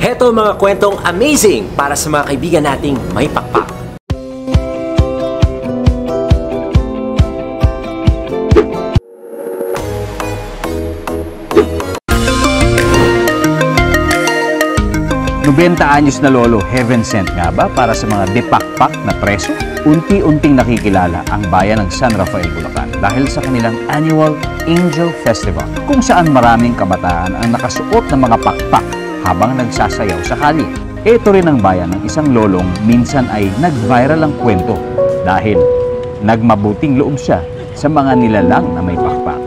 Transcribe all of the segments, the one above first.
Heto mga kwentong amazing para sa mga kaibigan nating may pakpak. Anyos na lolo, heaven sent nga ba para sa mga depakpak na preso? Unti-unting nakikilala ang bayan ng San Rafael, Bulacan dahil sa kanilang annual Angel Festival kung saan maraming kabataan ang nakasuot ng mga pakpak habang nagsasayaw sa kalye. Ito rin ang bayan ng isang lolong minsan ay nag-viral ang kwento dahil nagmabuting loob siya sa mga nilalang na may pakpak.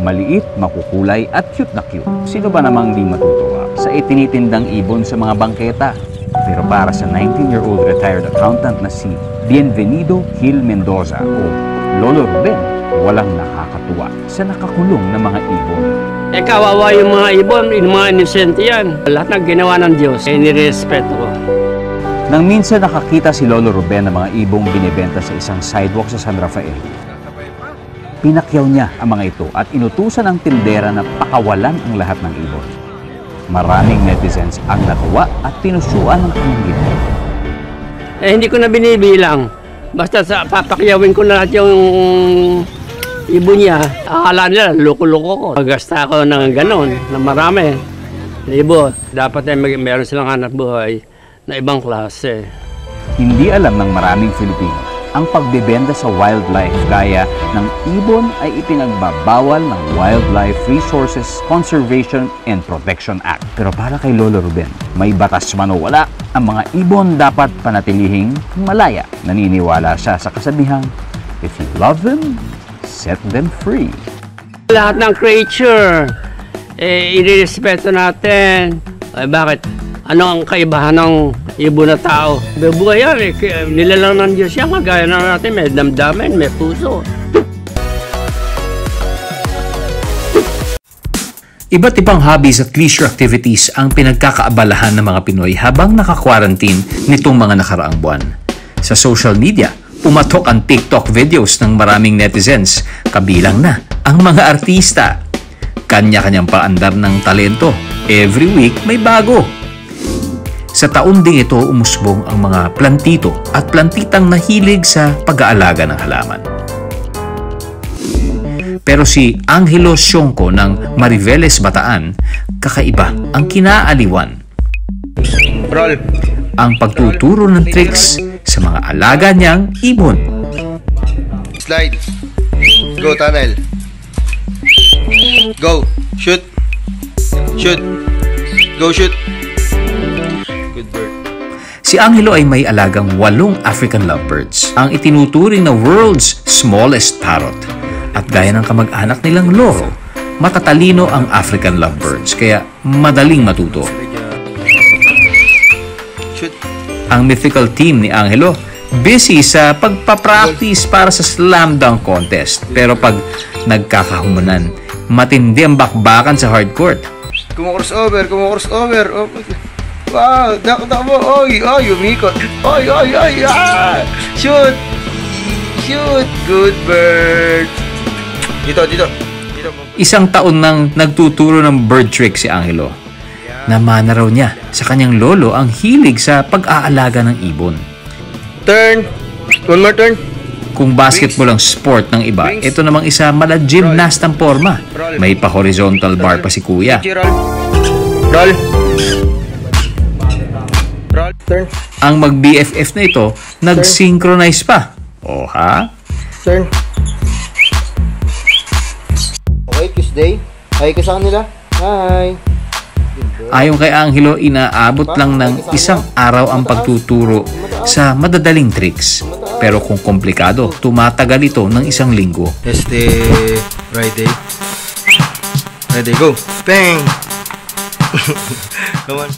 Maliit, makukulay at cute na cute. Sino ba namang di matutuwa sa itinitindang ibon sa mga bangketa? Pero para sa 19-year-old retired accountant na si Bienvenido Gil Mendoza o Lolo Ruben, walang nakakatuwa sa nakakulong na mga ibon. Kawawa yung mga ibon, yung mga inosente yan. Lahat ng ginawa ng Diyos, nirespeto ko. Nang minsan nakakita si Lolo Ruben ng mga ibong binibenta sa isang sidewalk sa San Rafael, pinakyaw niya ang mga ito at inutusan ang tindera na pakawalan ang lahat ng ibon. Maraming netizens ang natuwa at pinusuan ng pamangkin. Hindi ko na binibilang. Basta papakyawin ko na lahat yung ibon niya. Akala nila, loko-loko ko. Magasta ako ng ganon, na marami. Ibon. Dapat ay meron silang hanap buhay na ibang klase. Hindi alam ng maraming Filipino ang pagbebenta sa wildlife gaya ng ibon ay ipinagbabawal ng Wildlife Resources Conservation and Protection Act. Pero para kay Lolo Ruben, may batas man o wala, ang mga ibon dapat panatilihing malaya. Naniniwala siya sa kasabihang, if you love them, set them free. Lahat ng creature, inirespeto natin. Ay bakit? Ano ang kaibahan ng ibon na tao? Buhay yan nilalang ng Diyos yan. Kagaya na natin, may damdamin, may puso. Iba't ibang hobbies at leisure activities ang pinagkakaabalahan ng mga Pinoy habang naka-quarantine nitong mga nakaraang buwan. Sa social media, pumatok ang TikTok videos ng maraming netizens, kabilang na ang mga artista. Kanya-kanyang paandar ng talento. Every week may bago. Sa taon ding ito, umusbong ang mga plantito at plantitang nahilig sa pag-aalaga ng halaman. Pero si Angelo Sionco ng Mariveles, Bataan, kakaiba ang kinaaliwan. Roll. Ang pagtuturo ng tricks sa mga alaga niyang ibon. Slide. Go, tunnel. Go. Shoot. Shoot. Go, shoot. Good bird. Si Angelo ay may alagang 8 African lovebirds, ang itinuturing na world's smallest parrot. At gaya ng kamag-anak nilang loro, matatalino ang African lovebirds, kaya madaling matuto. Shoot. Ang mythical team ni Angelo, busy sa pagpapractice para sa slam dunk contest. Pero pag nagkakahumunan, matindi ang bakbakan sa hardcourt. Kumu-crossover. Oh. Wow, takbo. Oy, umikot. Oy, ah! Shoot. Good bird. Dito. Isang taon nang nagtuturo ng bird trick si Angelo. Namana raw niya sa kanyang lolo ang hilig sa pag-aalaga ng ibon. Turn. One more turn. Kung basketball ang sport ng iba, ito namang isa mala-gymnastang forma. May pa-horizontal bar pa si kuya. Roll. Turn. Ang mag-BFF na ito, nag-synchronize pa. O ha? Turn. Okay, Tuesday. Hi ka sa kanila. Hi. Ayon kay Angelo, inaabot lang ng isang araw ang pagtuturo sa madadaling tricks. Pero kung komplikado, tumatagal ito ng isang linggo. Friday. Go. Bang!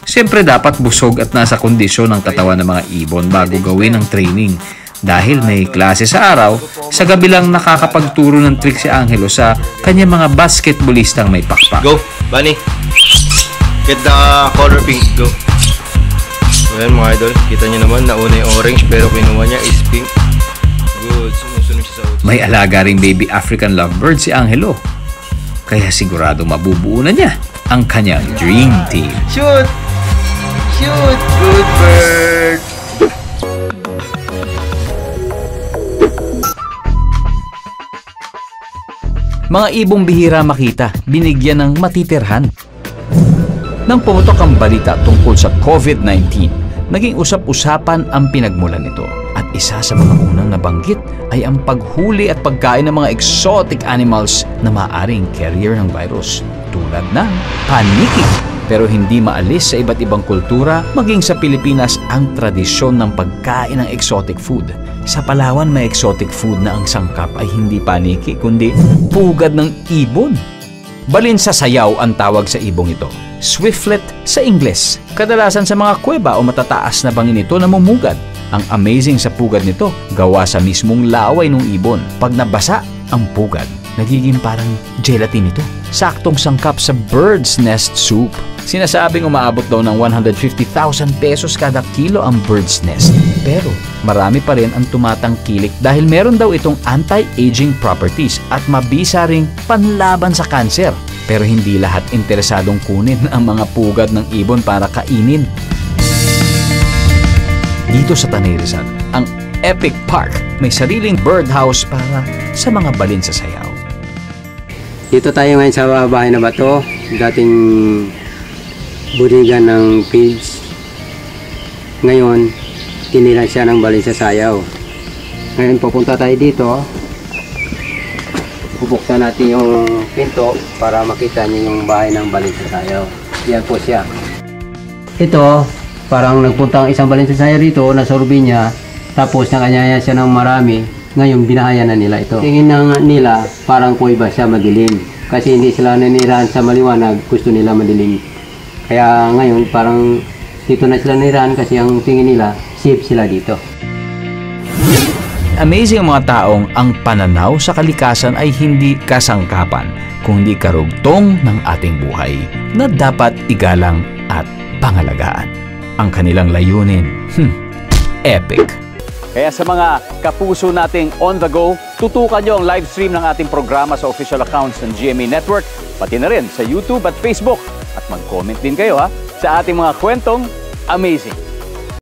Siyempre dapat busog at nasa kondisyon ng katawan ng mga ibon bago gawin ang training. Dahil may klase sa araw, sa gabi lang nakakapagturo ng trick si Angelo sa kanyang mga basketballistang may pakpak. Go, Bunny. Get the color pink. Go. So yan mga idol, kita nyo naman nauna yung orange pero kinuha niya is pink. Good, sumusunod siya sa auto. May alaga ring baby African lovebird si Angelo. Kaya sigurado mabubuo na niya ang kanyang dream team. Shoot! Shoot! Good bird! Mga ibong bihira makita, binigyan ng matitirhan. Nang pumutok ang balita tungkol sa COVID-19, naging usap-usapan ang pinagmulan nito. At isa sa mga unang nabanggit ay ang paghuli at pagkain ng mga exotic animals na maaaring carrier ng virus, tulad ng paniki. Pero hindi maalis sa iba't ibang kultura, maging sa Pilipinas, ang tradisyon ng pagkain ng exotic food. Sa Palawan, may exotic food na ang sangkap ay hindi paniki, kundi pugad ng ibon. Balin sa sayaw ang tawag sa ibong ito. Swiftlet sa Ingles. Kadalasan sa mga kuweba o matataas na bangin ito namumugad. Ang amazing sa pugad nito, gawa sa mismong laway ng ibon. Pag nabasa ang pugad, nagiging parang gelatin ito. Saktong sangkap sa bird's nest soup. Sinasabing umaabot daw ng 150,000 pesos kada kilo ang bird's nest. Pero marami pa rin ang tumatangkilik dahil meron daw itong anti-aging properties at mabisa ring panlaban sa kanser. Pero hindi lahat interesadong kunin ang mga pugad ng ibon para kainin. Dito sa Tanay Rizal, ang Epic Park may sariling birdhouse para sa mga balin sa sayaw. Dito tayo ngayon sa bahay na bato, dating burigan ng pigs. Ngayon, tiniran siya ng balin sa sayaw. Ngayon, pupunta tayo dito. Bubuksan natin yung pinto para makita niyo yung bahay ng balin sa sayaw. Yan po siya. Ito, parang nagpunta ang isang balin sa sayaw dito, nasorbi niya, tapos nakanyaya siya ng marami. Ngayon, binahaya na nila ito. Tingin na nila, parang kuiba siya madilim. Kasi hindi sila nanirahan sa maliwanag, gusto nila madilim. Kaya ngayon, parang dito na sila nanirahan kasi ang tingin nila, safe sila dito. Amazing ang mga taong ang pananaw sa kalikasan ay hindi kasangkapan, kundi karugtong ng ating buhay na dapat igalang at pangalagaan. Ang kanilang layunin, epic. Kaya sa mga kapuso nating on the go, tutukan nyo ang live stream ng ating programa sa official accounts ng GMA Network, pati na rin sa YouTube at Facebook. At mag-comment din kayo sa ating mga kwentong amazing.